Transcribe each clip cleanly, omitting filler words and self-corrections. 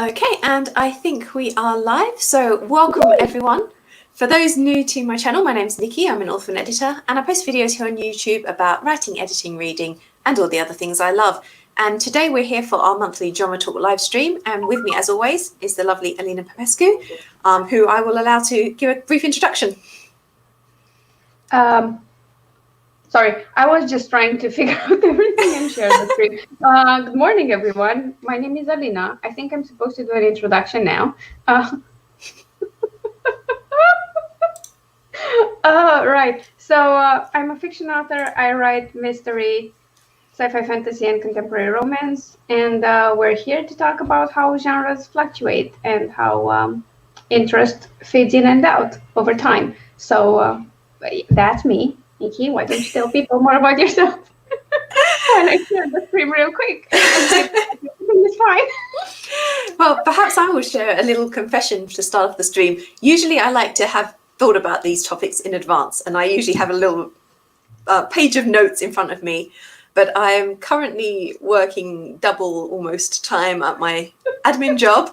Okay, and I think we are live, so welcome everyone. For those new to my channel, my name's Nicki, I'm an author and editor, and I post videos here on YouTube about writing, editing, reading, and all the other things I love. And today we're here for our monthly Drama Talk live stream, and with me as always is the lovely Alina Popescu, who I will allow to give a brief introduction. Sorry, I was just trying to figure out everything and share the screen. Good morning, everyone. My name is Alina. I think I'm supposed to do an introduction now. Right. So I'm a fiction author. I write mystery, sci-fi, fantasy, and contemporary romance. And we're here to talk about how genres fluctuate and how interest fades in and out over time. So that's me. Nicki, why don't you tell people more about yourself? While I share the screen real quick. It's fine. Well, perhaps I will share a little confession to start off the stream. Usually I like to have thought about these topics in advance, and I usually have a little page of notes in front of me, but I am currently working double almost time at my admin job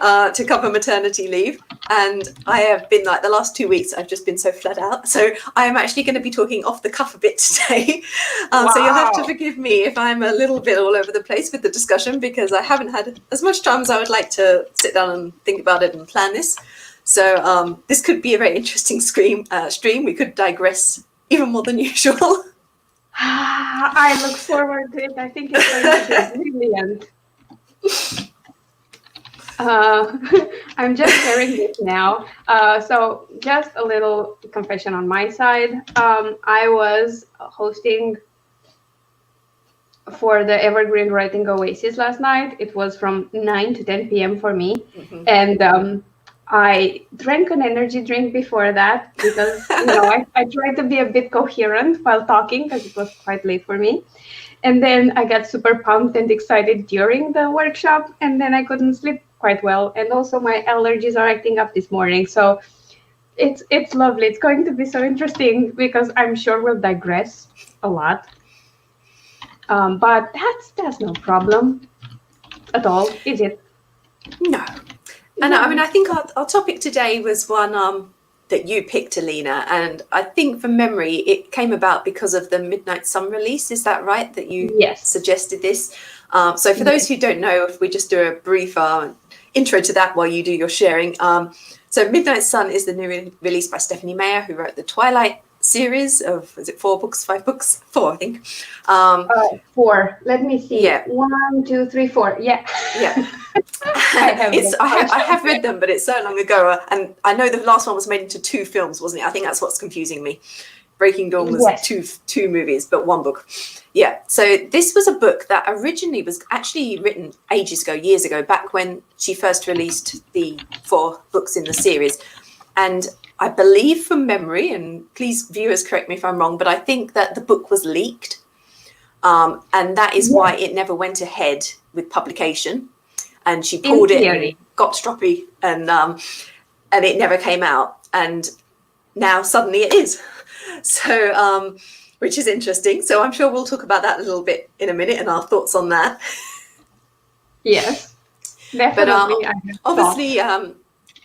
to cover maternity leave, and I have been, like, the last 2 weeks I've just been so flat out, so I am actually going to be talking off the cuff a bit today. Wow. So you'll have to forgive me if I'm a little bit all over the place with the discussion, because I haven't had as much time as I would like to sit down and think about it and plan this. So this could be a very interesting stream. We could digress even more than usual. I look forward to it. I think it's going to be brilliant. I'm just sharing this now. So just a little confession on my side. I was hosting for the Evergreen Writing Oasis last night. It was from 9 to 10 p.m. for me. Mm-hmm. And I drank an energy drink before that because, I tried to be a bit coherent while talking because it was quite late for me. And then I got super pumped and excited during the workshop, and then I couldn't sleep quite well. And also my allergies are acting up this morning. So it's lovely. It's going to be so interesting because I'm sure we'll digress a lot. But that's no problem at all, is it? No. And I mean, I think our topic today was one that you picked, Alina, and I think from memory it came about because of the Midnight Sun release. Is that right, that you suggested this? So for those who don't know, if we just do a brief intro to that while you do your sharing. So Midnight Sun is the new release by Stephanie Meyer, who wrote the Twilight series of, is it 4 books, 5 books? 4, I think. 4. Let me see. Yeah. 1, 2, 3, 4. Yeah. Yeah. I have read them, but it's so long ago. And I know the last one was made into 2 films, wasn't it? I think that's what's confusing me. Breaking Dawn was two movies, but 1 book. Yeah. So this was a book that originally was actually written ages ago, years ago, back when she first released the 4 books in the series. And I believe from memory, and please viewers correct me if I'm wrong, but I think that the book was leaked. And that is why it never went ahead with publication. And she pulled it and got stroppy, and it never came out. And now suddenly it is. So, which is interesting. So I'm sure we'll talk about that a little bit in a minute and our thoughts on that. Yes, definitely. But obviously,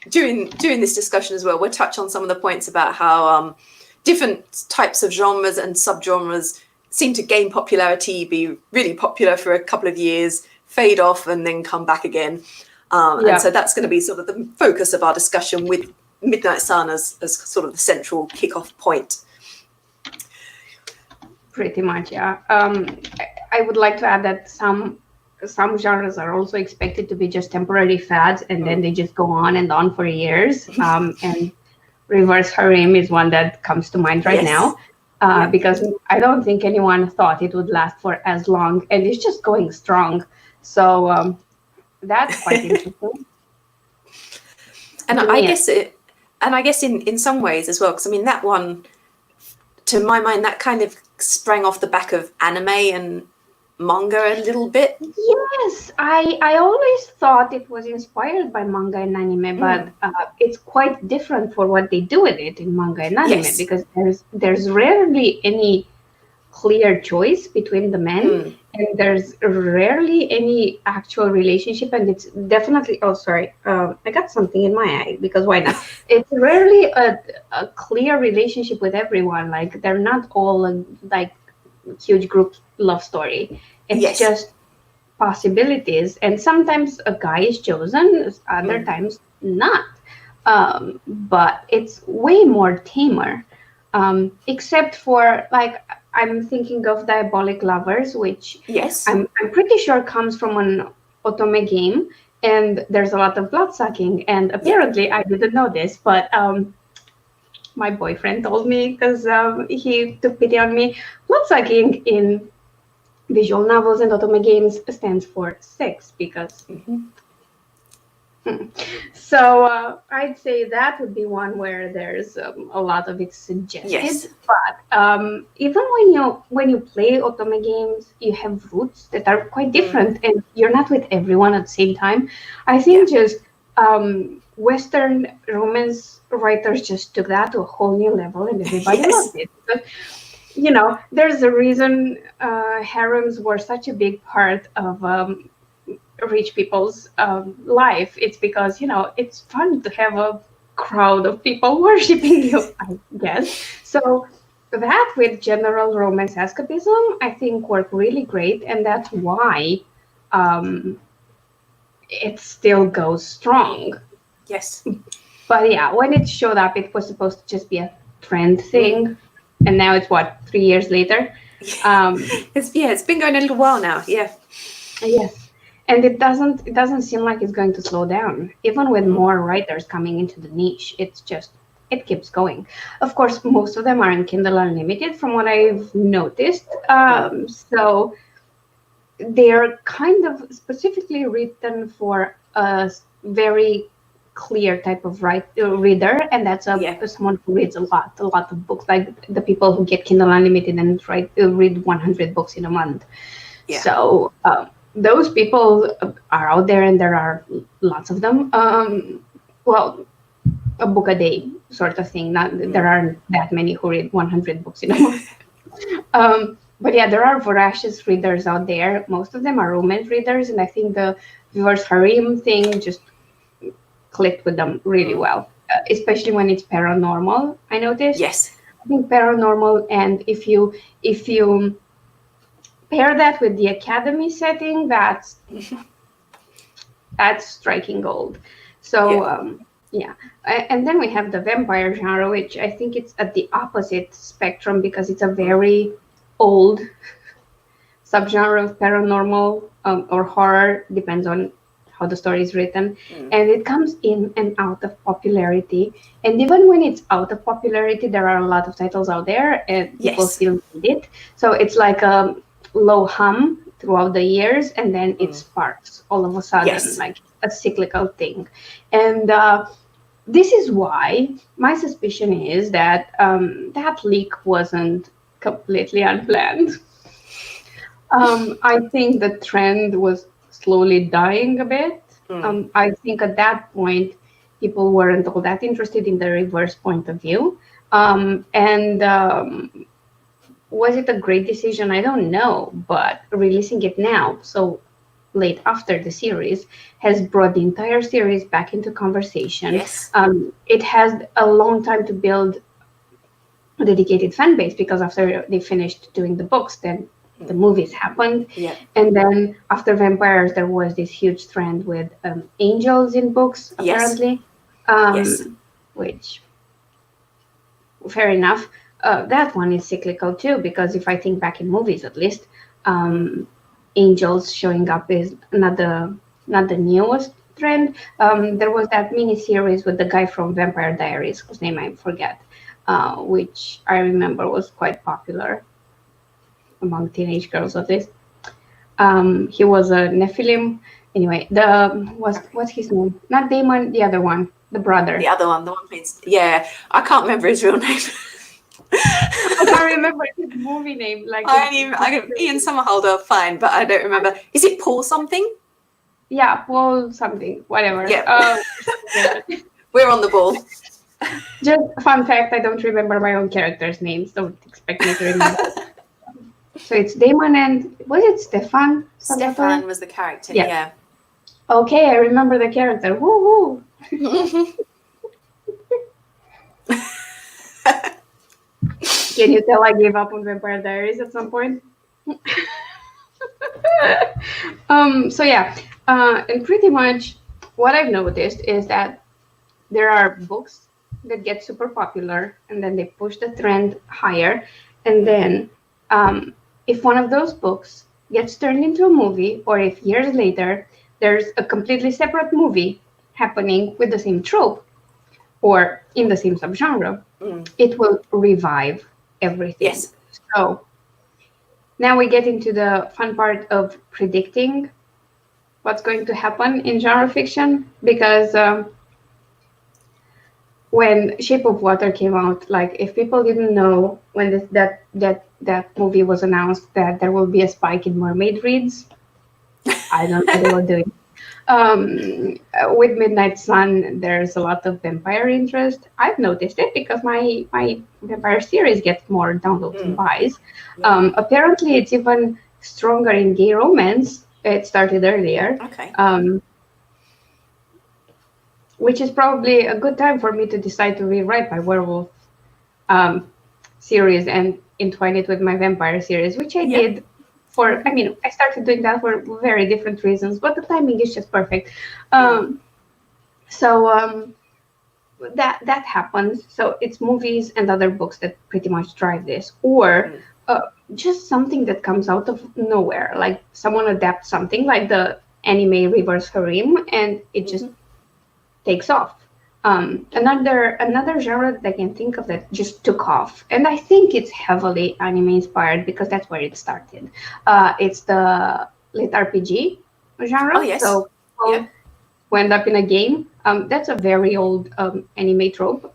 during this discussion as well, we'll touch on some of the points about how different types of genres and subgenres seem to gain popularity, be really popular for a couple of years, fade off, and then come back again. And so that's going to be sort of the focus of our discussion, with Midnight Sun as sort of the central kickoff point. Pretty much, yeah. I would like to add that some genres are also expected to be just temporary fads, and then they just go on and on for years. And reverse harem is one that comes to mind right now. Because I don't think anyone thought it would last for as long, and it's just going strong. So that's quite interesting. And I guess in some ways as well, because I mean that one, to my mind, that kind of sprang off the back of anime and manga a little bit. Yes, I always thought it was inspired by manga and anime, but it's quite different for what they do with it in manga and anime, because there's rarely any clear choice between the men, and there's rarely any actual relationship, and it's definitely, oh sorry, I got something in my eye, because why not? It's rarely a clear relationship with everyone. Like, they're not all like huge group love story. It's just possibilities, and sometimes a guy is chosen, other times not. But it's way more tamer, except for, like, I'm thinking of Diabolic Lovers, which I'm pretty sure comes from an otome game, and there's a lot of blood sucking, and apparently I didn't know this, but my boyfriend told me, because he took pity on me. Blood sucking in visual novels and otome games stands for sex, because so I'd say that would be one where there's a lot of it suggested. But even when you play otome games, you have roots that are quite different, and you're not with everyone at the same time. I think just Western romance writers just took that to a whole new level, and everybody loved it. But, there's a reason harems were such a big part of rich people's life. It's because, it's fun to have a crowd of people worshiping you, I guess. So that with general romance escapism, I think worked really great, and that's why it still goes strong. Yes. But yeah, when it showed up, it was supposed to just be a trend thing, and now it's 3 years later. It's been going a little while now. Yes. And it doesn't seem like it's going to slow down, even with more writers coming into the niche. It keeps going. Of course, most of them are in Kindle Unlimited, from what I've noticed. So they're kind of specifically written for a very clear type of reader, and that's someone who reads a lot of books, like the people who get Kindle Unlimited and read 100 books in a month. So those people are out there, and there are lots of them. Well, a book a day sort of thing. There aren't that many who read 100 books in a month. But yeah, there are voracious readers out there. Most of them are romance readers, and I think the reverse harem thing just clicked with them really well, especially when it's paranormal. I noticed. Yes. I think paranormal, and if you pair that with the academy setting, that's striking gold. So and then we have the vampire genre, which I think it's at the opposite spectrum, because it's a very old subgenre of paranormal or horror, depends on how the story is written, and it comes in and out of popularity. And even when it's out of popularity, there are a lot of titles out there, and people still read it. So it's like a low hum throughout the years, and then it sparks all of a sudden, like a cyclical thing. And this is why my suspicion is that that leak wasn't completely unplanned. I think the trend was slowly dying a bit. I think at that point, people weren't all that interested in the reverse point of view. Was it a great decision? I don't know, but releasing it now, so late after the series, has brought the entire series back into conversation. Yes. It has a long time to build a dedicated fan base, because after they finished doing the books, then the movies happened. And then after vampires, there was this huge trend with angels in books, apparently. Which, fair enough. That one is cyclical too, because if I think back in movies, at least, angels showing up is not the newest trend. There was that mini series with the guy from Vampire Diaries, whose name I forget, which I remember was quite popular among teenage girls, at least. He was a Nephilim. Anyway, what's his name? Not Damon, the other one, the brother. The other one, the one who's I can't remember his real name. I can't remember his movie name. Like Ian Somerhalder, fine, but I don't remember. Is it Paul something? Yeah, Paul something, whatever. We're on the ball. Just fun fact, I don't remember my own characters' names. Don't expect me to remember. So it's Damon and was it Stefan? Stefan was the character. Yeah. Okay, I remember the character. Woohoo! Can you tell I gave up on Vampire Diaries at some point? So yeah, and pretty much what I've noticed is that there are books that get super popular and then they push the trend higher, and then if one of those books gets turned into a movie, or if years later there's a completely separate movie happening with the same trope or in the same subgenre, it will revive everything. Yes. So now we get into the fun part of predicting what's going to happen in genre fiction, because when Shape of Water came out, like if people didn't know when that movie was announced that there will be a spike in mermaid reads, I don't know what they were doing. With Midnight Sun, there's a lot of vampire interest. I've noticed it because my vampire series gets more downloads and buys. Apparently, it's even stronger in gay romance. It started earlier. Okay. Which is probably a good time for me to decide to rewrite my werewolf series and entwine it with my vampire series, which I did. I started doing that for very different reasons, but the timing is just perfect. So that happens. So it's movies and other books that pretty much drive this, or just something that comes out of nowhere, like someone adapts something like the anime Reverse Harem, and it just takes off. Another genre that I can think of that just took off, and I think it's heavily anime inspired because that's where it started. It's the lit RPG genre. Oh, yes. So we end up in a game. That's a very old anime trope.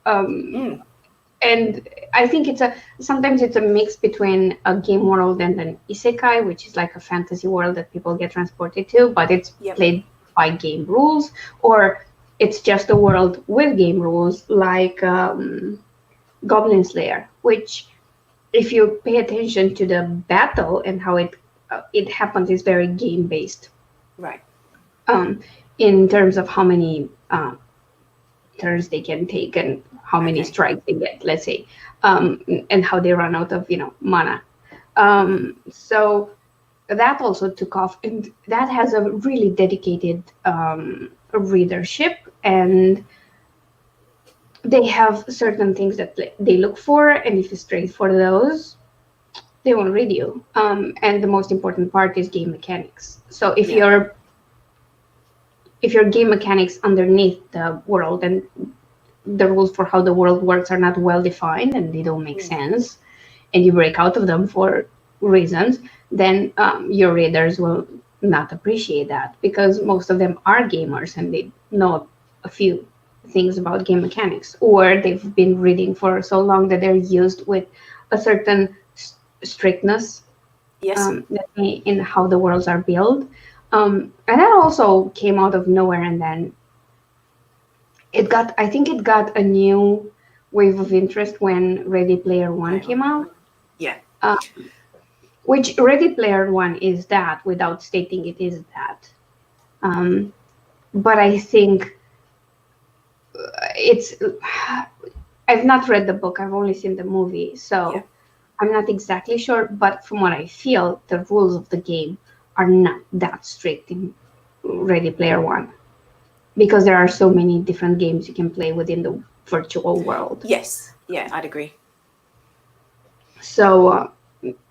And I think sometimes it's a mix between a game world and an isekai, which is like a fantasy world that people get transported to, but it's played by game rules, or it's just a world with game rules, like Goblin Slayer, which, if you pay attention to the battle and how it happens, is very game based. Right. In terms of how many turns they can take and how many strikes they get, let's say, and how they run out of mana. So that also took off, and that has a really dedicated readership, and they have certain things that they look for, and if you stray for those, they won't read you. And the most important part is game mechanics. So if your game mechanics underneath the world and the rules for how the world works are not well defined and they don't make sense, and you break out of them for reasons, then your readers will not appreciate that, because most of them are gamers and they know a few things about game mechanics, or they've been reading for so long that they're used with a certain strictness in how the worlds are built. And that also came out of nowhere, and then I think it got a new wave of interest when Ready Player One came out. Yeah. Which Ready Player One is that, without stating it is that. But I think I've not read the book, I've only seen the movie, so I'm not exactly sure, but from what I feel, the rules of the game are not that strict in Ready Player One, because there are so many different games you can play within the virtual world. Yes, I'd agree. So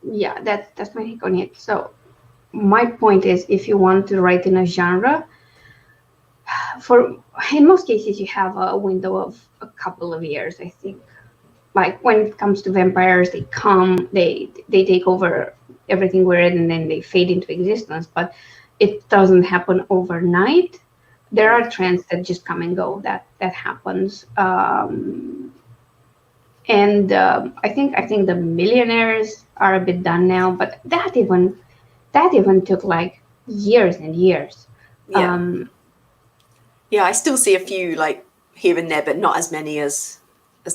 that's my take on it. So my point is, if you want to write in a genre, in most cases you have a window of a couple of years, I think. Like when it comes to vampires, they take over everything we're in, and then they fade into existence, but it doesn't happen overnight. There are trends that just come and go. That happens. And I think the millionaires are a bit done now, but that even took like years and years. I still see a few like here and there, but not as many as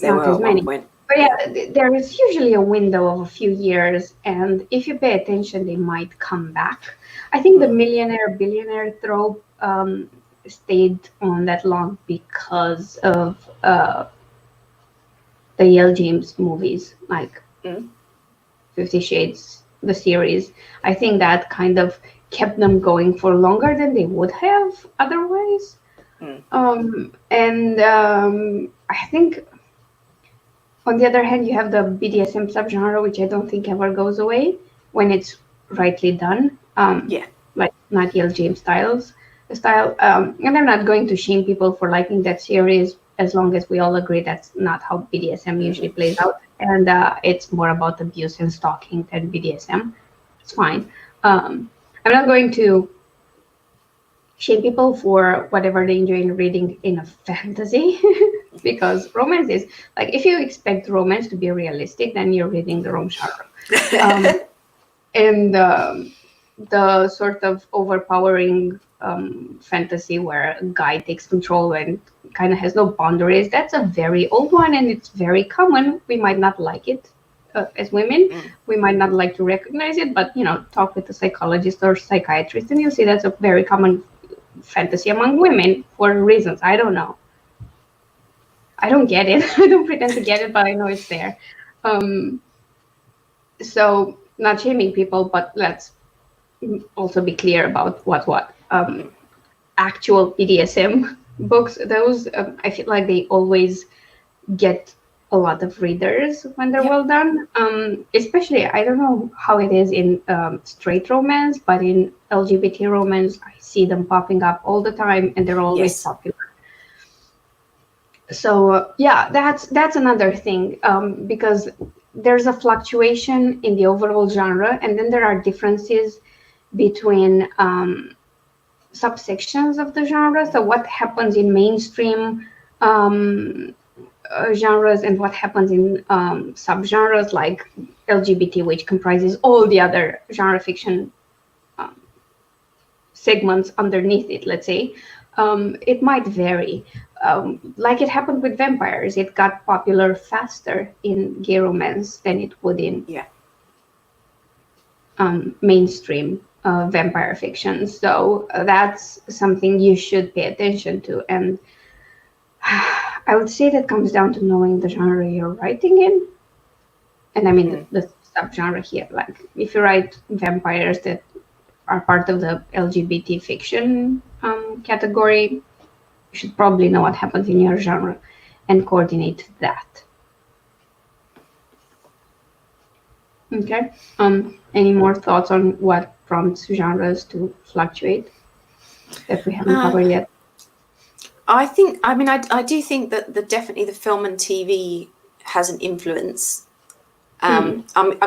there were at one point. But yeah, there is usually a window of a few years, and if you pay attention, they might come back. I think the millionaire billionaire trope stayed on that long because of the Yale James movies, like 50 Shades, the series. I think that kind of kept them going for longer than they would have otherwise. I think, on the other hand, you have the BDSM subgenre, which I don't think ever goes away when it's rightly done. Like not Yale James style. And I'm not going to shame people for liking that series, as long as we all agree that's not how BDSM usually plays out, and it's more about abuse and stalking than BDSM. It's fine. I'm not going to shame people for whatever they enjoy in reading in a fantasy, because romance is like, if you expect romance to be realistic, then you're reading the wrong genre. And the sort of overpowering fantasy where a guy takes control and kind of has no boundaries, that's a very old one, and it's very common. We might not like it as women. We might not like to recognize it, but talk with a psychologist or psychiatrist and you'll see that's a very common fantasy among women for reasons I don't know. I don't get it. I don't pretend to get it, but I know it's there. So not shaming people, but let's also be clear about what actual BDSM books, those I feel like they always get a lot of readers when they're well done. Especially, I don't know how it is in straight romance, but in LGBT romance, I see them popping up all the time, and they're always popular. So that's another thing, because there's a fluctuation in the overall genre, and then there are differences between subsections of the genre. So what happens in mainstream genres and what happens in subgenres like LGBT, which comprises all the other genre fiction segments underneath it, let's say, it might vary. Like it happened with vampires, it got popular faster in gay romance than it would in mainstream vampire fiction. So that's something you should pay attention to. And I would say that comes down to knowing the genre you're writing in. And I mean the subgenre here. Like if you write vampires that are part of the LGBT fiction category, you should probably know what happens in your genre and coordinate that. Okay. Any more thoughts on what prompts genres to fluctuate that we haven't covered yet? I do think that definitely the film and TV has an influence. I'm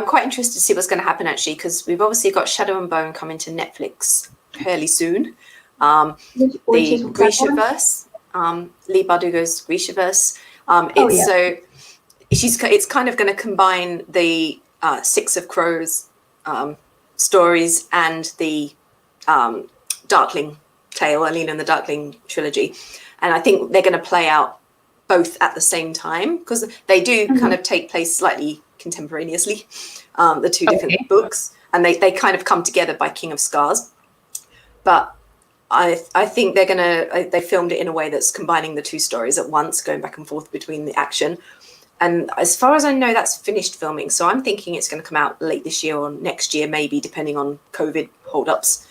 quite interested to see what's going to happen, actually, because we've obviously got Shadow and Bone coming to Netflix fairly soon. The Grishaverse, Leigh Bardugo's Grishaverse. It's kind of going to combine the Six of Crows stories and the Darkling tale, Alina and the Darkling trilogy. And I think they're going to play out both at the same time, because they do kind of take place slightly contemporaneously, the two different books, and they kind of come together by King of Scars. But I think they filmed it in a way that's combining the two stories at once, going back and forth between the action. And as far as I know, that's finished filming. So I'm thinking it's going to come out late this year or next year, maybe, depending on COVID holdups.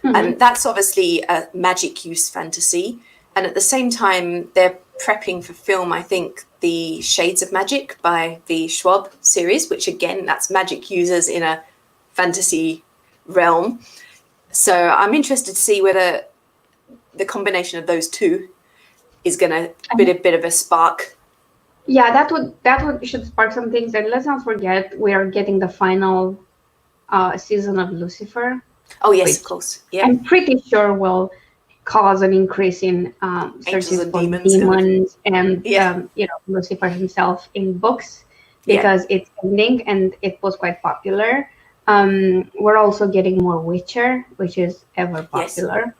And that's obviously a magic use fantasy. And at the same time, they're prepping for film, I think, the Shades of Magic by the Schwab series, which again, that's magic users in a fantasy realm. So I'm interested to see whether the combination of those two is going to be a bit of a spark. Yeah, that should spark some things. And let's not forget, we are getting the final season of Lucifer. Oh yes, of course. Yeah, I'm pretty sure will cause an increase in searches for demons and Lucifer himself in books, because it's ending and it was quite popular. We're also getting more Witcher, which is ever popular.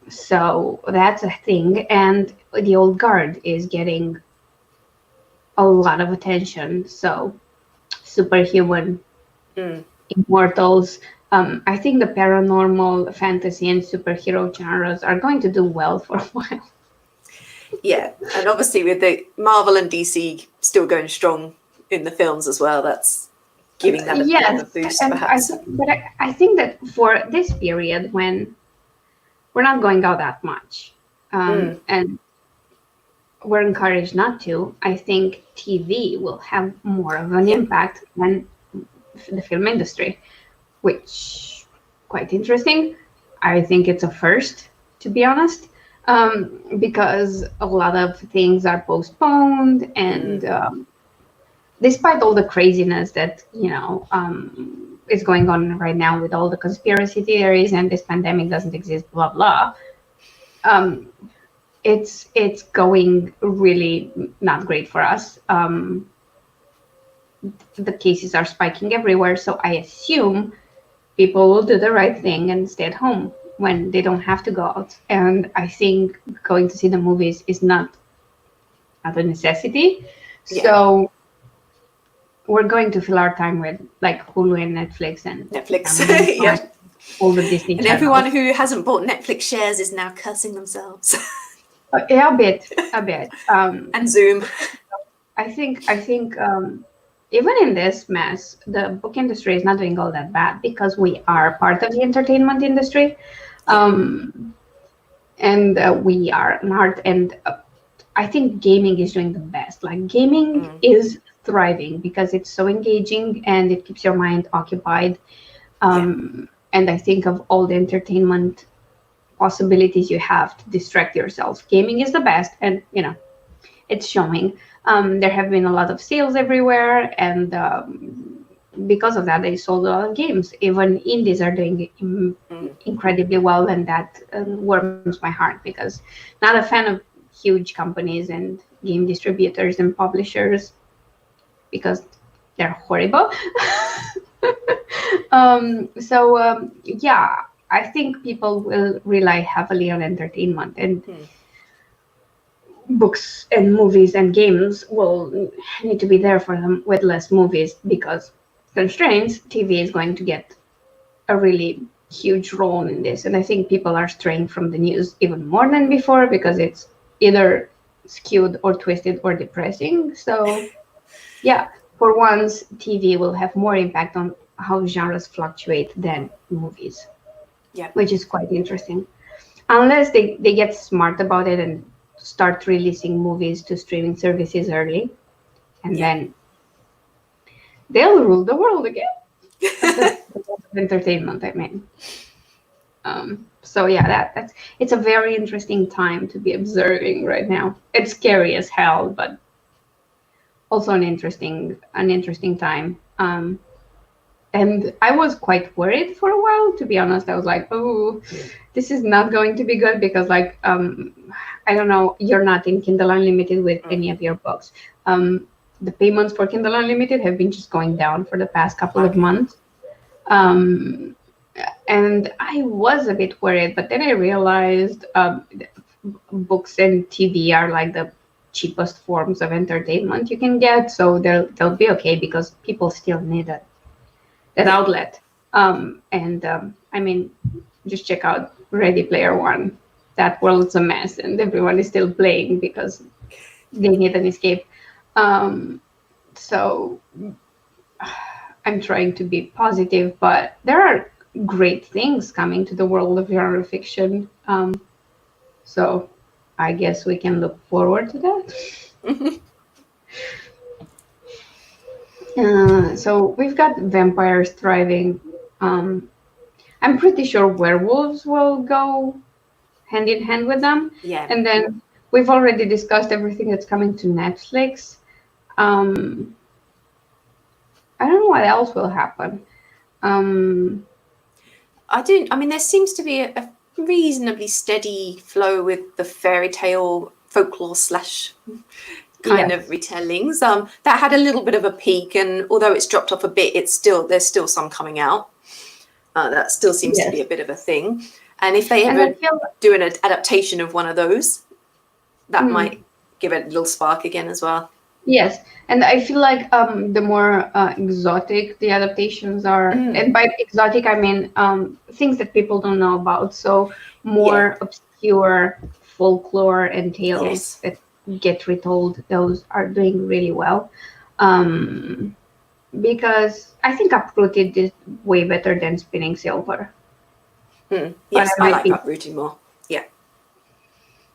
So that's a thing. And the old guard is getting a lot of attention. So superhuman, immortals. I think the paranormal, fantasy, and superhero genres are going to do well for a while. Yeah, and obviously with the Marvel and DC still going strong in the films as well, that's giving that a bit of a boost, and perhaps. I think that for this period when we're not going out that much, and we're encouraged not to, I think TV will have more of an impact than the film industry, which quite interesting. I think it's a first, to be honest, because a lot of things are postponed, and despite all the craziness that is going on right now with all the conspiracy theories and this pandemic doesn't exist, blah blah. It's going really not great for us. The cases are spiking everywhere, so I assume people will do the right thing and stay at home when they don't have to go out. And I think going to see the movies is not a necessity. Yeah. So we're going to fill our time with like Hulu and Netflix and yeah, all the Disney and channels. Everyone who hasn't bought Netflix shares is now cursing themselves. Yeah, a bit. And Zoom. I think even in this mess, the book industry is not doing all that bad because we are part of the entertainment industry, and we are an art. And I think gaming is doing the best. Like gaming is thriving because it's so engaging and it keeps your mind occupied. And I think of all the entertainment possibilities you have to distract yourself, gaming is the best, and it's showing. There have been a lot of sales everywhere, and because of that, they sold a lot of games. Even indies are doing incredibly well, and that warms my heart because not a fan of huge companies and game distributors and publishers because they're horrible. Yeah, I think people will rely heavily on entertainment, and books and movies and games will need to be there for them with less movies because constraints. TV is going to get a really huge role in this, and I think people are straying from the news even more than before because it's either skewed or twisted or depressing. So yeah, for once TV will have more impact on how genres fluctuate than movies, which is quite interesting, unless they get smart about it and start releasing movies to streaming services early, and then they'll rule the world again. Entertainment, I mean. So yeah, that's it's a very interesting time to be observing right now. It's scary as hell, but also an interesting time. And I was quite worried for a while, to be honest. I was like, oh, this is not going to be good because, like, I don't know, you're not in Kindle Unlimited with any of your books. The payments for Kindle Unlimited have been just going down for the past couple of months. And I was a bit worried, but then I realized books and TV are like the cheapest forms of entertainment you can get. So they'll be okay because people still need that outlet. I mean, just check out Ready Player One. That world's a mess and everyone is still playing because they need an escape. So I'm trying to be positive, but there are great things coming to the world of genre fiction. So I guess we can look forward to that. So we've got vampires thriving. I'm pretty sure werewolves will go hand in hand with them. Yeah. And then we've already discussed everything that's coming to Netflix. I don't know what else will happen. I mean, there seems to be a reasonably steady flow with the fairy tale folklore / kind of retellings. That had a little bit of a peak, and although it's dropped off a bit, there's still some coming out. That still seems to be a bit of a thing. And if they ever do an adaptation of one of those, that might give it a little spark again as well. Yes, and I feel like the more exotic the adaptations are, and by exotic I mean things that people don't know about. So Yeah. more obscure folklore and tales Yes. that get retold, those are doing really well. Um, because I think Uprooted did way better than Spinning Silver. But Yes, I I might like be. Uprooting more. Yeah.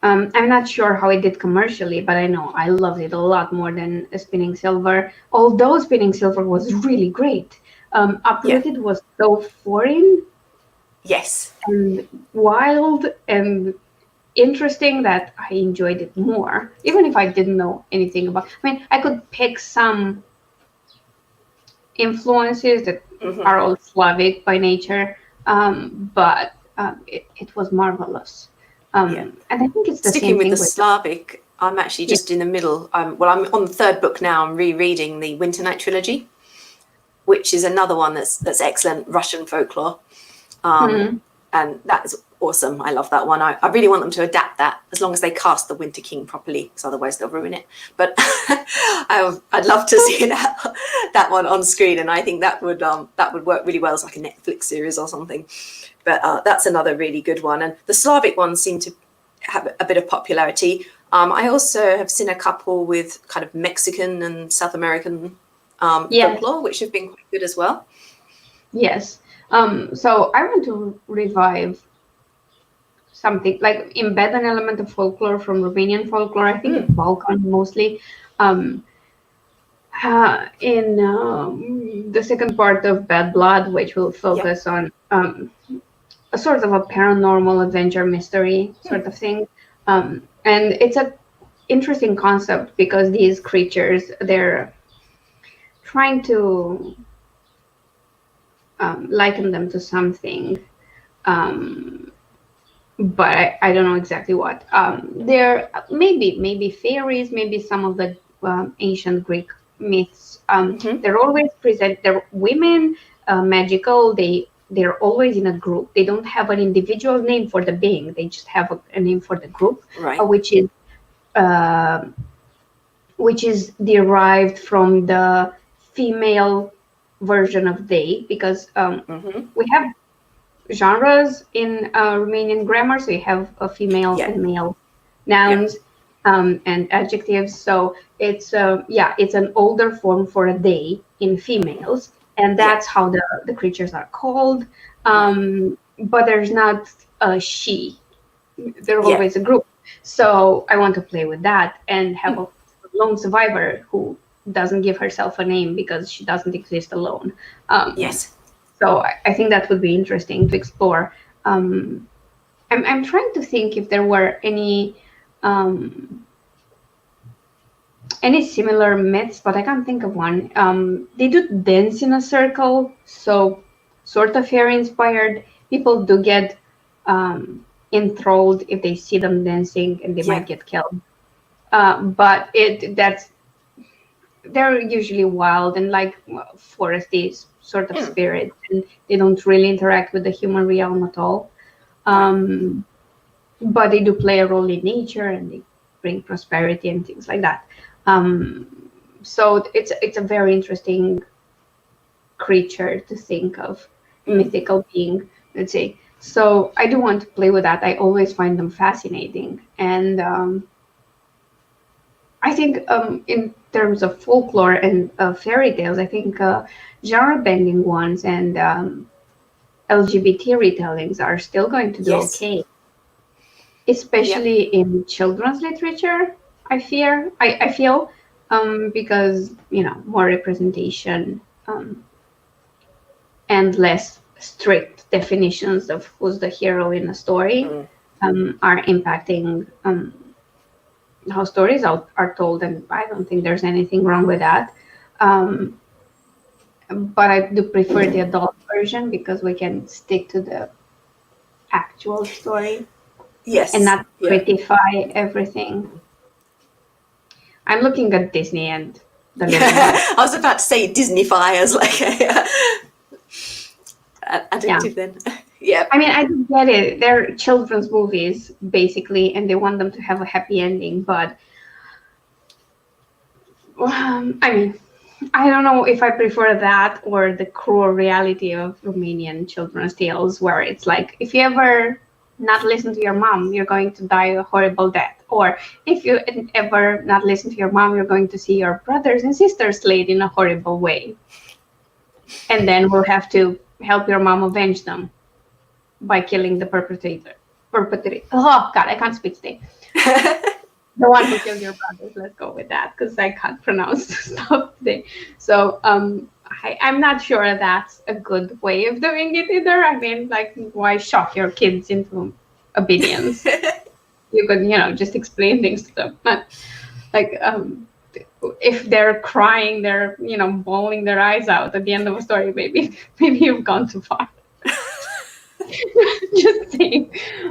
I'm not sure how it did commercially, but I know I loved it a lot more than Spinning Silver. Although Spinning Silver was really great, Yeah. Uprooted was so foreign Yes. and wild and interesting that I enjoyed it more, even if I didn't know anything about. I mean, I could pick some influences that are all Slavic by nature, but it was marvelous. Yeah. And I think it's the Sticking same with the thing with. Slavic, I'm actually Yeah. just in the middle. Well, I'm on the third book now. I'm rereading the Winter Night Trilogy, which is another one that's excellent Russian folklore. Mhm. And that is awesome. I love that one. I really want them to adapt that, as long as they cast the Winter King properly, because otherwise they'll ruin it. But I'd love to see that one on screen, and I think that would work really well as like a Netflix series or something. But that's another really good one. And the Slavic ones seem to have a bit of popularity. I also have seen a couple with kind of Mexican and South American Yes, folklore, which have been quite good as well. yes. So I want to revive something like embed an element of folklore from Romanian folklore. I think it's Balkan mostly. Um, in the second part of Bad Blood, which will Yeah. focus on a sort of a paranormal adventure mystery sort of thing. And it's a interesting concept because these creatures, they're trying to liken them to something, but I don't know exactly what. They're maybe fairies, maybe some of the ancient Greek myths. They're always present. They're women, magical. They're always in a group. They don't have an individual name for the being. They just have a name for the group, Right. uh, which is derived from the female version of they, because we have genres in Romanian grammar. So you have a female Yeah. and male Yeah. nouns and adjectives. So it's an older form for a they in females, and Yeah. that's how the creatures are called. Right. But there's not a she. They're Yeah. always a group. So I want to play with that and have a lone survivor who doesn't give herself a name because she doesn't exist alone. Yes. So I think that would be interesting to explore. I'm trying to think if there were um, any similar myths, but I can't think of one. They do dance in a circle, so sort of fairy inspired. People do get enthralled if they see them dancing, and they Yeah. might get killed. But they're usually wild and like foresty sort of spirits, and they don't really interact with the human realm at all. Right. Um, but they do play a role in nature, and they bring prosperity and things like that. So it's a very interesting creature to think of, mythical being, let's say. So I do want to play with that. I always find them fascinating, and I think in terms of folklore and fairy tales, I think genre bending ones and LGBT retellings are still going to do Yes. okay, Yeah. especially in children's literature. I feel because more representation and less strict definitions of who's the hero in a story are impacting how stories are told, and I don't think there's anything wrong with that. Um, but I do prefer the adult version because we can stick to the actual story and Yes. not Yeah. prettify everything. I'm looking at Disney and the Little Mermaid. I was about to say Disneyfy as like a Yeah. adjective then. Yeah. I mean, I do get it. They're children's movies, basically, and they want them to have a happy ending. But I mean, I don't know if I prefer that or the cruel reality of Romanian children's tales, where it's like, if you ever not listen to your mom, you're going to die a horrible death. Or if you ever not listen to your mom, you're going to see your brothers and sisters slayed in a horrible way. And then we'll have to help your mom avenge them by killing the perpetrator. Oh, God, I can't speak today. The one who killed your brothers, let's go with that, because I can't pronounce stuff today. So I'm not sure that's a good way of doing it either. I mean, like, why shock your kids into obedience? You could, just explain things to them. But like, if they're crying, they're, bawling their eyes out at the end of a story, maybe you've gone too far. Just saying.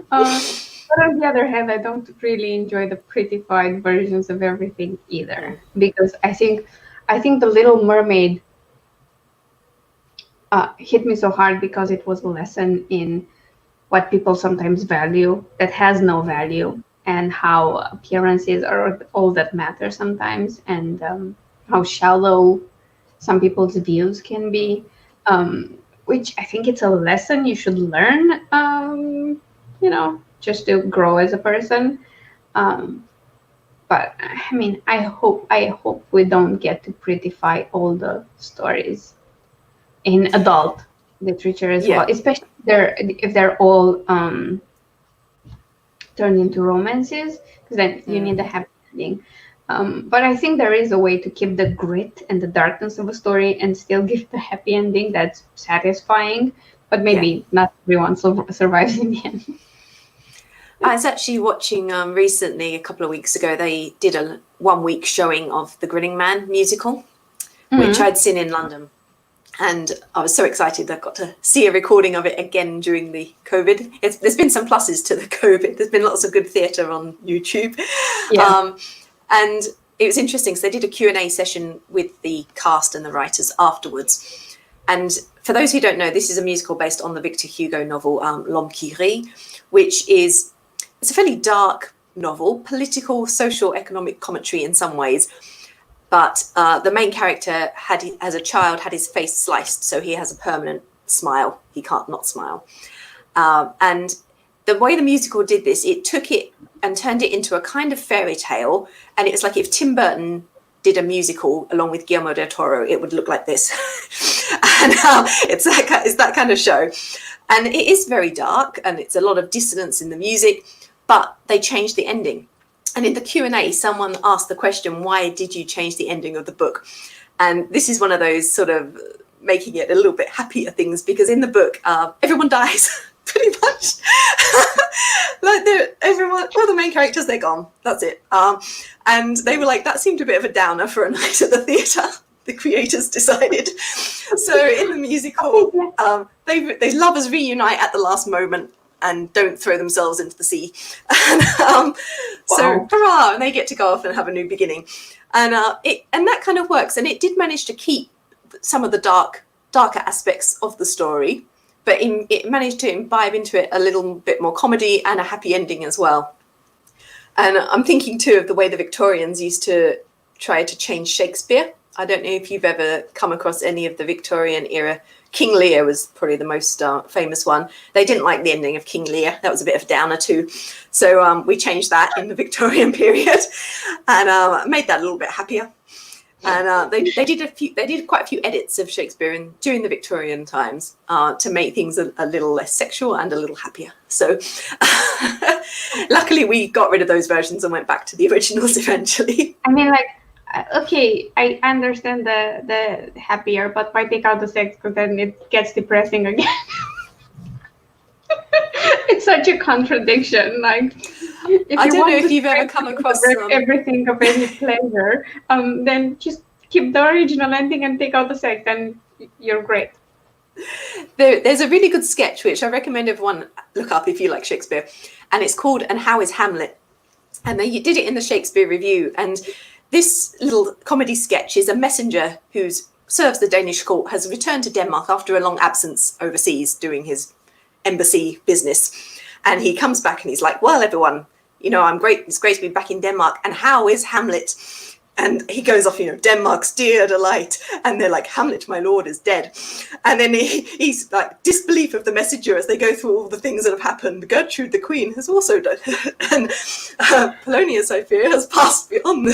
But on the other hand, I don't really enjoy the prettified versions of everything either, because I think The Little Mermaid hit me so hard because it was a lesson in what people sometimes value that has no value, and how appearances are all that matter sometimes, and how shallow some people's views can be, which I think it's a lesson you should learn, just to grow as a person. But I mean, I hope we don't get to prettify all the stories in adult literature as well, especially if they're all turned into romances, because then you need a happy ending. But I think there is a way to keep the grit and the darkness of a story and still give the happy ending that's satisfying, but maybe not everyone survives in the end. I was actually watching recently, a couple of weeks ago, they did a 1 week showing of the Grinning Man musical, which I'd seen in London. And I was so excited I got to see a recording of it again during the COVID. There's been some pluses to the COVID. There's been lots of good theatre on YouTube. Yeah. And it was interesting because they did a Q&A session with the cast and the writers afterwards. And for those who don't know, this is a musical based on the Victor Hugo novel, L'Homme qui rit, which is... It's a fairly dark novel, political, social, economic commentary in some ways. But the main character as a child, had his face sliced, so he has a permanent smile. He can't not smile. And the way the musical did this, it took it and turned it into a kind of fairy tale. And it was like if Tim Burton did a musical along with Guillermo del Toro, it would look like this. And it's that kind of show. And it is very dark, and it's a lot of dissonance in the music. But they changed the ending. And in the Q&A, someone asked the question, why did you change the ending of the book? And this is one of those sort of making it a little bit happier things, because in the book, everyone dies, pretty much. Like all the main characters, they're gone. That's it. And they were like, that seemed a bit of a downer for a night at the theatre. The creators decided. So in the musical, they lovers reunite at the last moment and don't throw themselves into the sea. So hurrah, and they get to go off and have a new beginning. And that kind of works. And it did manage to keep some of the darker aspects of the story, but it managed to imbibe into it a little bit more comedy and a happy ending as well. And I'm thinking too of the way the Victorians used to try to change Shakespeare. I don't know if you've ever come across any of the Victorian era. King Lear was probably the most famous one. They didn't like the ending of King Lear. That was a bit of a downer too. So we changed that in the Victorian period and made that a little bit happier. And they did quite a few edits of Shakespeare during the Victorian times to make things a little less sexual and a little happier. So luckily we got rid of those versions and went back to the originals eventually. I mean, like, okay, I understand the happier, but why take out the sex? Because then it gets depressing again. It's such a contradiction. Like, I don't know if you've ever come across everything of any pleasure, then just keep the original ending and take out the sex, and you're great. There's a really good sketch which I recommend everyone look up if you like Shakespeare, and it's called "And How Is Hamlet?" And they did it in the Shakespeare Review. And this little comedy sketch is a messenger who serves the Danish court has returned to Denmark after a long absence overseas doing his embassy business. And he comes back and he's like, well, everyone, I'm great. It's great to be back in Denmark. And how is Hamlet? And he goes off, Denmark's dear delight. And they're like, Hamlet, my lord, is dead. And then he's like, disbelief of the messenger as they go through all the things that have happened. Gertrude, the queen, has also died. And Polonius, I fear, has passed beyond.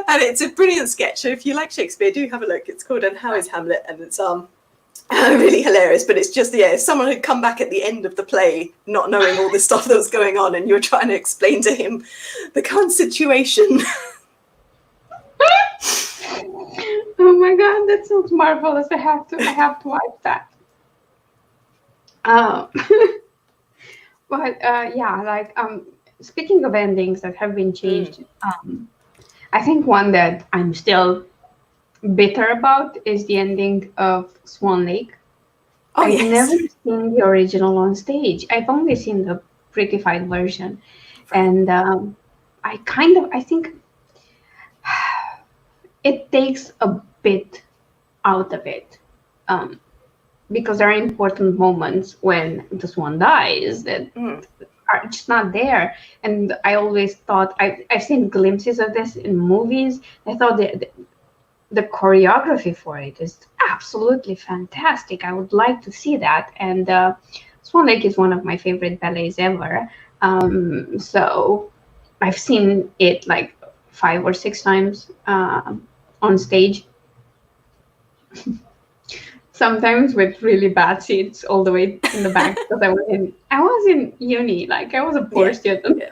And it's a brilliant sketch. So if you like Shakespeare, do have a look. It's called And How is Hamlet? And it's really hilarious, but it's just, if someone had come back at the end of the play not knowing all this stuff that was going on and you were trying to explain to him the current situation. Oh my god, that sounds marvelous. I have to watch that. But speaking of endings that have been changed, I think one that I'm still bitter about is the ending of Swan Lake. I've never seen the original on stage. I've only seen the prettified version. And I think it takes a bit out of it. Because there are important moments when the swan dies that are just not there. And I always thought, I've seen glimpses of this in movies. I thought the choreography for it is absolutely fantastic. I would like to see that. And Swan Lake is one of my favorite ballets ever. So I've seen it like 5 or 6 times on stage. Sometimes with really bad seats all the way in the back because I was in uni, like I was a poor student,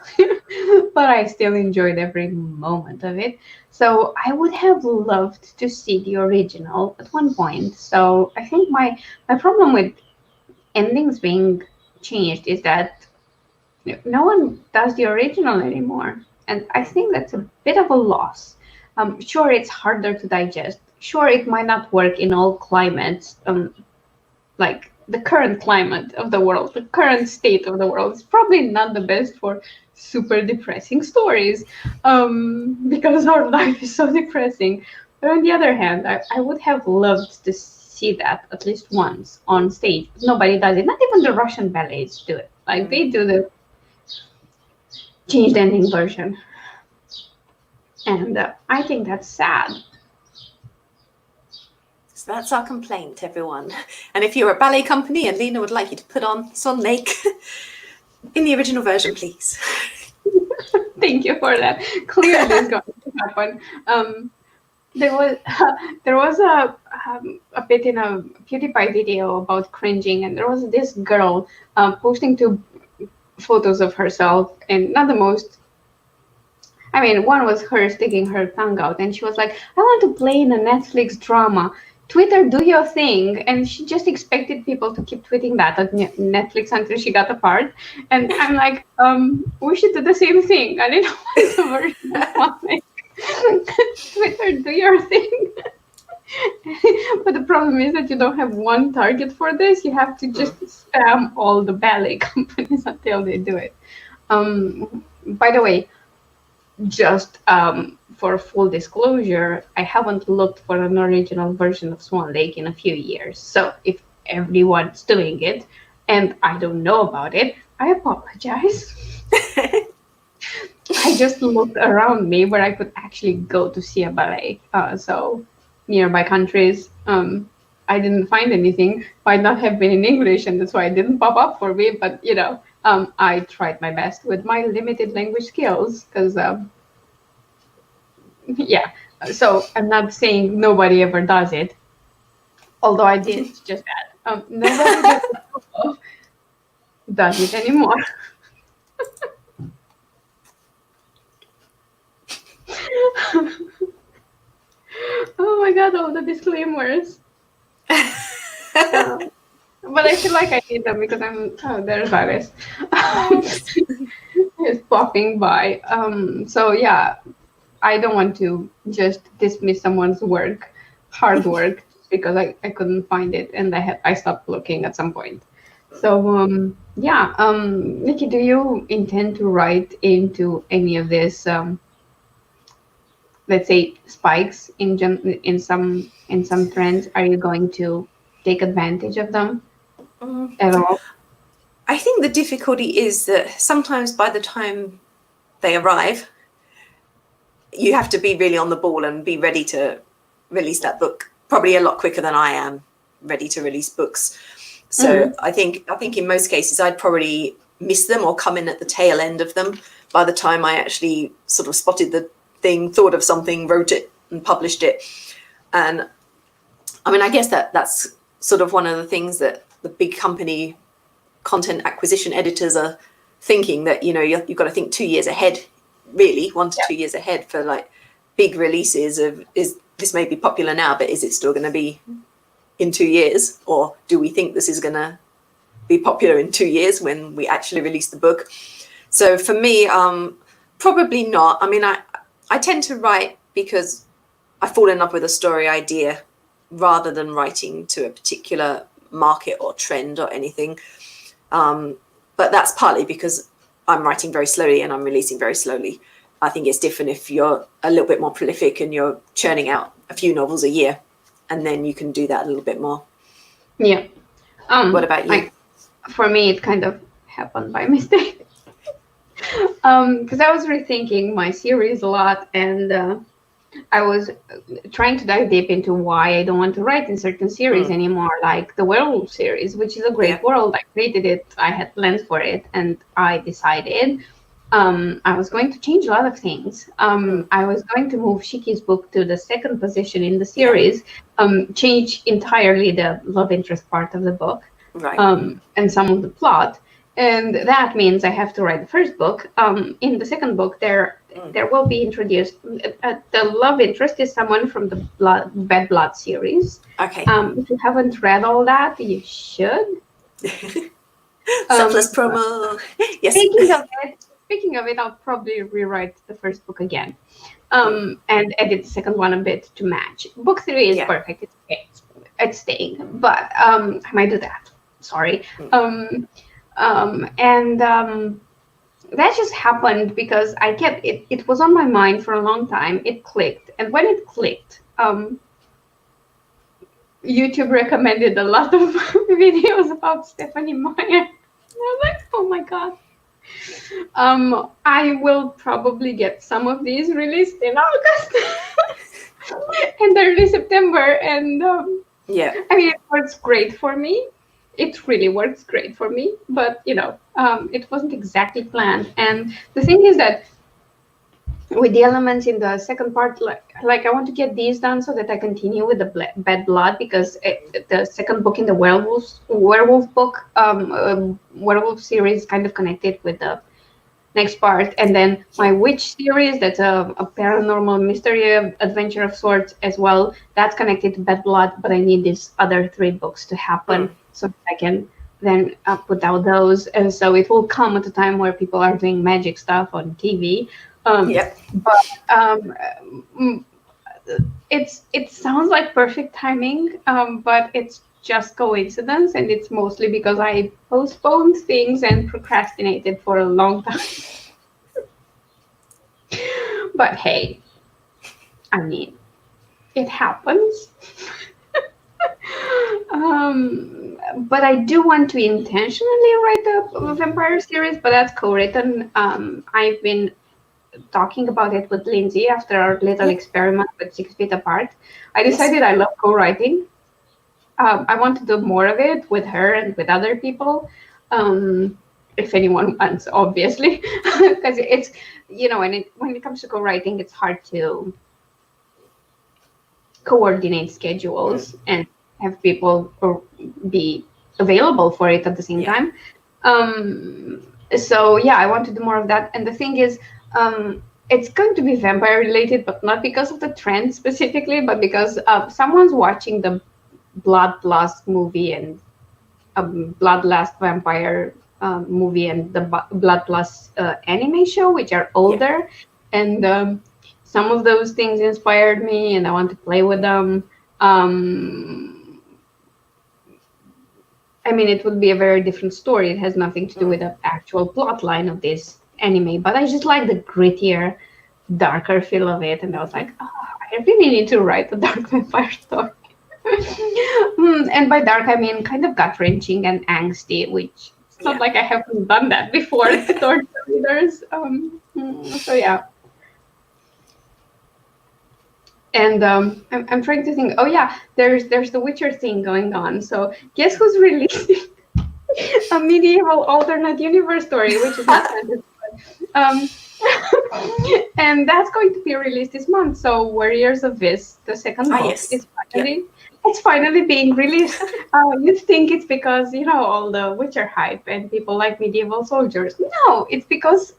but I still enjoyed every moment of it. So I would have loved to see the original at one point. So I think my problem with endings being changed is that no one does the original anymore. And I think that's a bit of a loss. Sure, it's harder to digest. Sure, it might not work in all climates. Like the current climate of the world, the current state of the world is probably not the best for super depressing stories because our life is so depressing. But on the other hand, I would have loved to see that at least once on stage. Nobody does it. Not even the Russian ballets do it. Like they do the changed ending version. And I think that's sad. So that's our complaint, everyone. And if you're a ballet company and Lena would like you to put on Swan Lake in the original version, please. Thank you for that. Clearly it's going to happen. There was a bit in a PewDiePie video about cringing, and there was this girl posting 2 photos of herself, and not the most. I mean, one was her sticking her tongue out, and she was like, I want to play in a Netflix drama. Twitter, do your thing. And she just expected people to keep tweeting that at Netflix until she got a part. And I'm like, we should do the same thing. I didn't want the version of Swan Lake. Twitter, do your thing. But the problem is that you don't have one target for this. You have to just spam all the ballet companies until they do it. By the way, just for full disclosure, I haven't looked for an original version of Swan Lake in a few years. So if everyone's doing it and I don't know about it, I apologize. I just looked around me where I could actually go to see a ballet. So nearby countries, I didn't find anything. Might not have been in English, and that's why it didn't pop up for me. But I tried my best with my limited language skills because, so I'm not saying nobody ever does it, although I did just that. Nobody does it anymore. Oh my god, all the disclaimers. But I feel like I need them because there's Iris. It's popping by. So yeah, I don't want to just dismiss someone's hard work, because I couldn't find it and I stopped looking at some point. So Nicki, do you intend to write into any of this? Let's say spikes in some trends? Are you going to take advantage of them at all? I think the difficulty is that sometimes by the time they arrive, you have to be really on the ball and be ready to release that book probably a lot quicker than I am ready to release books. So I think in most cases I'd probably miss them or come in at the tail end of them by the time I actually sort of spotted the thing, thought of something, wrote it and published it. And I mean, I guess that's sort of one of the things that the big company content acquisition editors are thinking, that, you know, you've got to think 2 years ahead, really 1 to 2 years ahead for like big releases of, is this may be popular now, but is it still going to be in 2 years? Or do we think this is going to be popular in 2 years when we actually release the book? So for me, probably not. I mean, I tend to write because I fall in love with a story idea rather than writing to a particular market or trend or anything. But that's partly because I'm writing very slowly and I'm releasing very slowly. I think it's different if you're a little bit more prolific and you're churning out a few novels a year, and then you can do that a little bit more. Yeah. What about you? For me, it kind of happened by mistake. Because I was rethinking my series a lot, and I was trying to dive deep into why I don't want to write in certain series anymore, like the Werewolf series, which is a great world. I created it, I had plans for it, and I decided I was going to change a lot of things. I was going to move Shiki's book to the second position in the series, change entirely the love interest part of the book, and some of the plot. And that means I have to write the first book. In the second book, there will be introduced the love interest is someone from the Bad Blood series. Okay. If you haven't read all that, you should. Surplus promo. Yes. Speaking of it, I'll probably rewrite the first book again, and edit the second one a bit to match. Book 3 is perfect. It's staying, but I might do that. Sorry. That just happened because I kept it. It was on my mind for a long time. It clicked, and when it clicked, YouTube recommended a lot of videos about Stephanie Meyer. And I was like, oh my god. I will probably get some of these released in August and early September, and I mean, it works great for me. It really works great for me, but you know, it wasn't exactly planned. And the thing is that with the elements in the second part, like I want to get these done so that I continue with the Bad Blood, because the second book in the werewolf book, werewolf series, kind of connected with the next part, and then my witch series, that's a paranormal mystery adventure of sorts as well, that's connected to Bad Blood, but I need these other 3 books to happen so I can then put out those, and so it will come at a time where people are doing magic stuff on TV. But it sounds like perfect timing, but it's just coincidence, and it's mostly because I postponed things and procrastinated for a long time. But hey, I mean, it happens. But I do want to intentionally write a vampire series, but that's co-written. I've been talking about it with Lindsay after our little experiment with 6 Feet Apart. I decided I love co-writing. I want to do more of it with her and with other people, if anyone wants, obviously, because it's, you know, when it comes to co-writing, it's hard to coordinate schedules and have people be available for it at the same time. So yeah, I want to do more of that. And the thing is, it's going to be vampire related, but not because of the trend specifically, but because someone's watching the Bloodlust movie and Bloodlust vampire movie and the Bloodlust anime show, which are older, and some of those things inspired me, and I want to play with them. I mean, it would be a very different story. It has nothing to do with the actual plot line of this anime, but I just like the grittier, darker feel of it, and I was like, I really need to write a dark vampire story. And by dark, I mean kind of gut-wrenching and angsty, which it's not like I haven't done that before to torture readers. So yeah. And I'm trying to think. Oh yeah, there's the Witcher thing going on. So guess who's releasing a medieval alternate universe story, which is not fantasy. Um, and that's going to be released this month. So Warriors of Vis, the second book, yes. is finally being released. You'd think it's because all the Witcher hype and people like medieval soldiers. No, it's because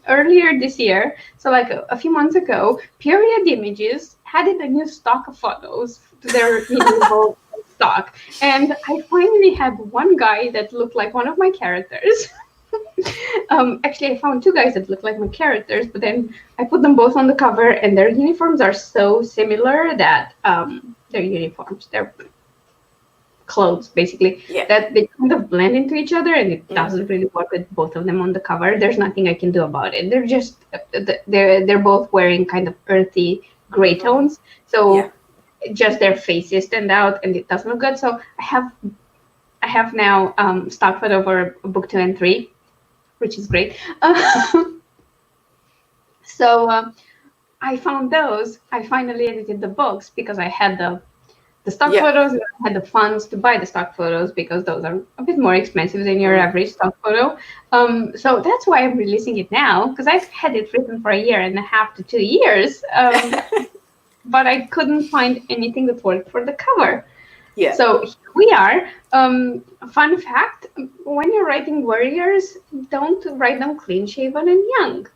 earlier this year, so like a few months ago, Period Images added a new stock of photos to their medieval stock, and I finally had one guy that looked like one of my characters. Actually, I found two guys that look like my characters, but then I put them both on the cover, and their uniforms are so similar that their clothes, basically, that they kind of blend into each other, and it doesn't really work with both of them on the cover. There's nothing I can do about it. They're just they're both wearing kind of earthy gray tones, so just their faces stand out, and it doesn't look good. So I have now stock photo for book 2 and 3. Which is great. So I found those. I finally edited the books because I had the stock photos, and I had the funds to buy the stock photos because those are a bit more expensive than your average stock photo. So that's why I'm releasing it now, because I've had it written for 1.5 to 2 years, but I couldn't find anything that worked for the cover. Yeah. So here we are. Fun fact, when you're writing warriors, don't write them clean shaven and young.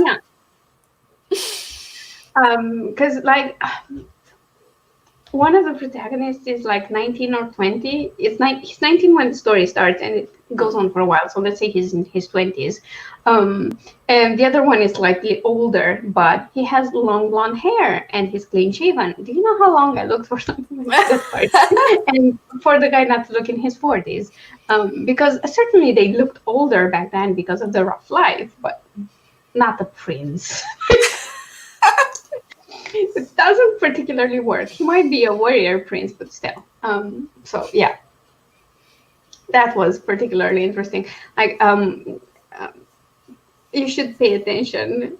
Yeah. Because one of the protagonists is like 19 or 20. He's 19 when the story starts, and it goes on for a while. So let's say he's in his 20s. And the other one is slightly older, but he has long blonde hair and he's clean shaven. Do you know how long I looked for something like that? And for the guy not to look in his 40s. Because certainly they looked older back then because of the rough life, but not the prince. It doesn't particularly work. He might be a warrior prince, but still. So yeah, that was particularly interesting. You should pay attention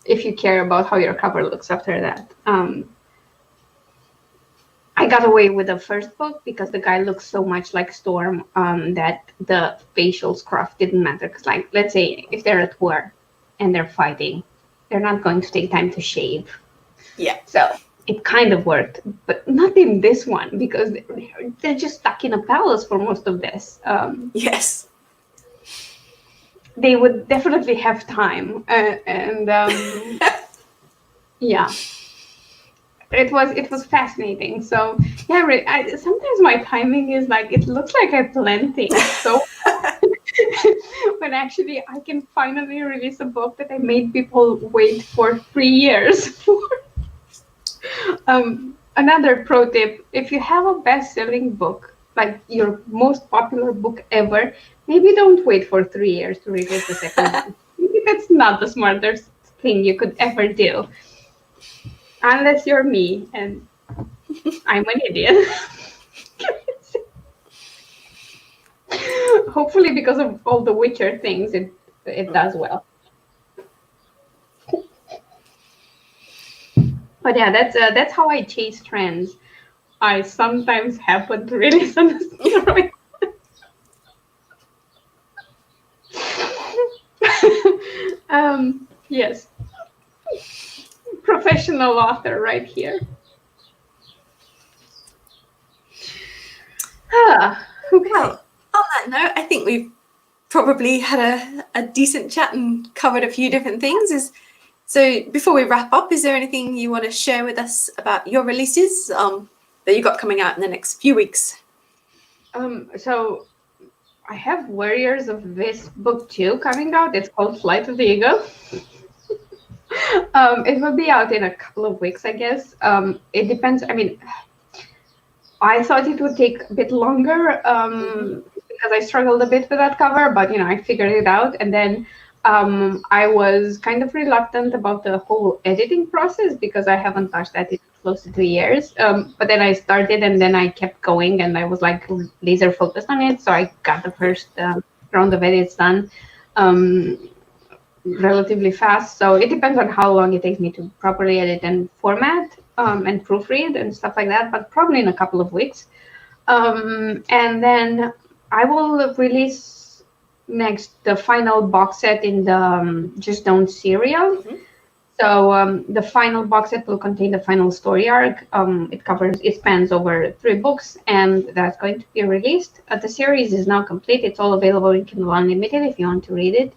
if you care about how your cover looks after that. I got away with the first book because the guy looks so much like Storm that the facial scruff didn't matter. Because, let's say if they're at war and they're fighting, they're not going to take time to shave. Yeah. So it kind of worked, but not in this one because they're just stuck in a palace for most of this. Yes. They would definitely have time, and yeah, it was fascinating. So yeah, sometimes my timing is it looks like I plan things so when actually I can finally release a book that I made people wait for 3 years for. Another pro tip: if you have a best-selling book, like your most popular book ever, maybe don't wait for 3 years to release the second one. Maybe that's not the smartest thing you could ever do. Unless you're me, and I'm an idiot. Hopefully, because of all the Witcher things, it does well. But yeah, that's how I chase trends. I sometimes happen to release on the right. Yes, professional author right here. Okay. Well, on that note, I think we've probably had a decent chat and covered a few different things. So before we wrap up, is there anything you want to share with us about your releases that you got coming out in the next few weeks? So I have Warriors of Vis book 2 coming out. It's called Flight of the Eagle. It will be out in a couple of weeks, I guess. It depends. I mean, I thought it would take a bit longer because I struggled a bit with that cover, but I figured it out. And then I was kind of reluctant about the whole editing process because I haven't touched that in close to 2 years. But then I started, and then I kept going, and I was laser focused on it. So I got the first round of edits done. relatively fast. So it depends on how long it takes me to properly edit and format and proofread and stuff like that, but probably in a couple of weeks. And then I will release next the final box set in the Just Don't serial. Mm-hmm. So the final box set will contain the final story arc. It spans over 3 books, and that's going to be released. The series is now complete. It's all available in Kindle Unlimited if you want to read it.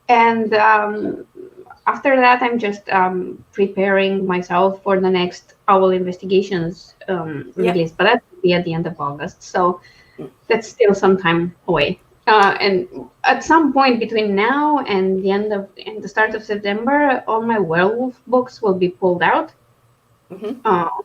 And after that, I'm just preparing myself for the next Owl Investigations release, but that will be at the end of August. So that's still some time away. And at some point between now and the start of September, all my werewolf books will be pulled out. Mm-hmm.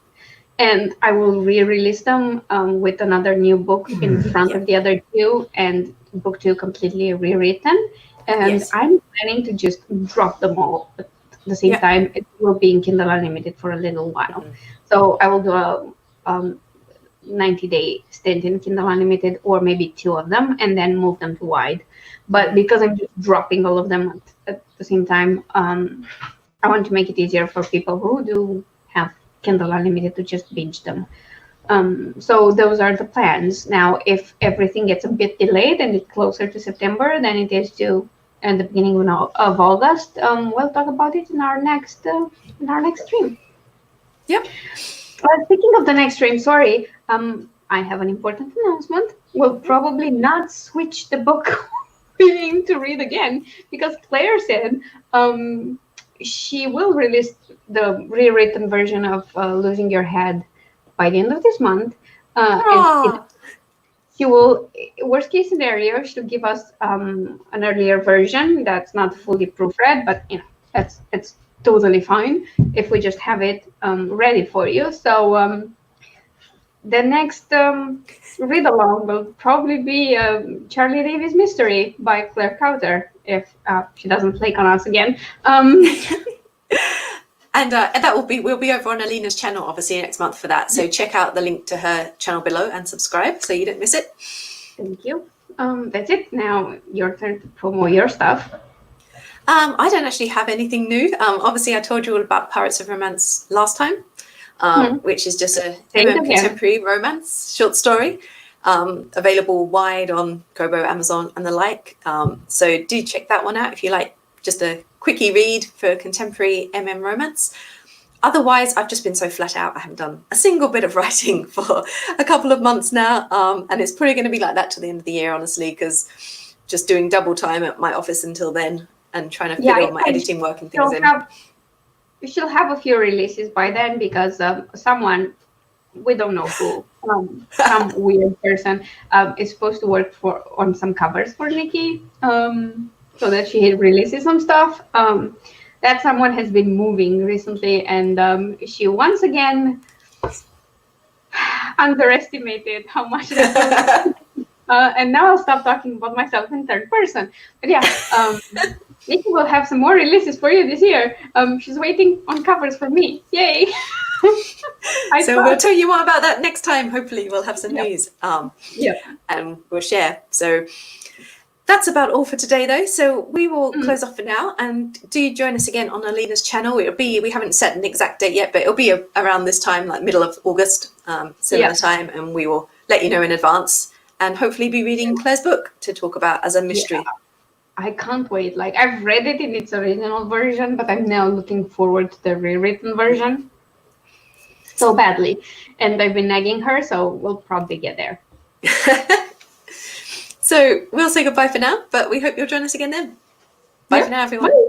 And I will re-release them with another new book in front of the other 2, and book 2 completely rewritten. And I'm planning to just drop them all at the same time. It will be in Kindle Unlimited for a little while. Mm-hmm. So I will do a 90-day stint in Kindle Unlimited, or maybe 2 of them, and then move them to wide. But because I'm just dropping all of them at the same time, I want to make it easier for people who do have Kindle Unlimited to just binge them. So those are the plans. Now, if everything gets a bit delayed and it's closer to September than it is to at the beginning of August, we'll talk about it in our next stream. Yep. Speaking of the next stream, sorry, I have an important announcement. We'll probably not switch the book we aim to read again, because Claire said she will release the rewritten version of Losing Your Head by the end of this month. And she will, worst case scenario, she'll give us an earlier version that's not fully proofread, but it's totally fine if we just have it ready for you. So the next read along will probably be Charlie Davis Mystery by Claire Cowter, if she doesn't flake on us again. And that we'll be over on Alina's channel obviously next month for that. So check out the link to her channel below and subscribe so you don't miss it. Thank you. That's it. Now your turn to promote your stuff. I don't actually have anything new. Obviously, I told you all about Pirates of Romance last time, which is just a contemporary romance short story, available wide on Kobo, Amazon, and the like. So do check that one out if you like just a quickie read for contemporary romance. Otherwise, I've just been so flat out. I haven't done a single bit of writing for a couple of months now, and it's probably going to be like that till the end of the year, honestly, because just doing double time at my office until then. And trying to fit all my editing work and things in. You should have a few releases by then, because someone, we don't know who, some weird person is supposed to work on some covers for Nicki, so that she releases some stuff. That someone has been moving recently, and she once again underestimated how much that was. And now I'll stop talking about myself in third person. But yeah, Nicki will have some more releases for you this year. She's waiting on covers for me. Yay! So we'll tell you more about that next time. Hopefully we'll have some news. And we'll share. So that's about all for today, though. So we will close off for now. And do join us again on Alina's channel. We haven't set an exact date yet, but it'll be around this time, like middle of August, similar time. And we will let you know in advance. And hopefully be reading Claire's book to talk about as a mystery. Yeah. I can't wait. Like, I've read it in its original version, but I'm now looking forward to the rewritten version so badly. And I've been nagging her, so we'll probably get there. So we'll say goodbye for now, but we hope you'll join us again then. Bye for now, everyone. Bye.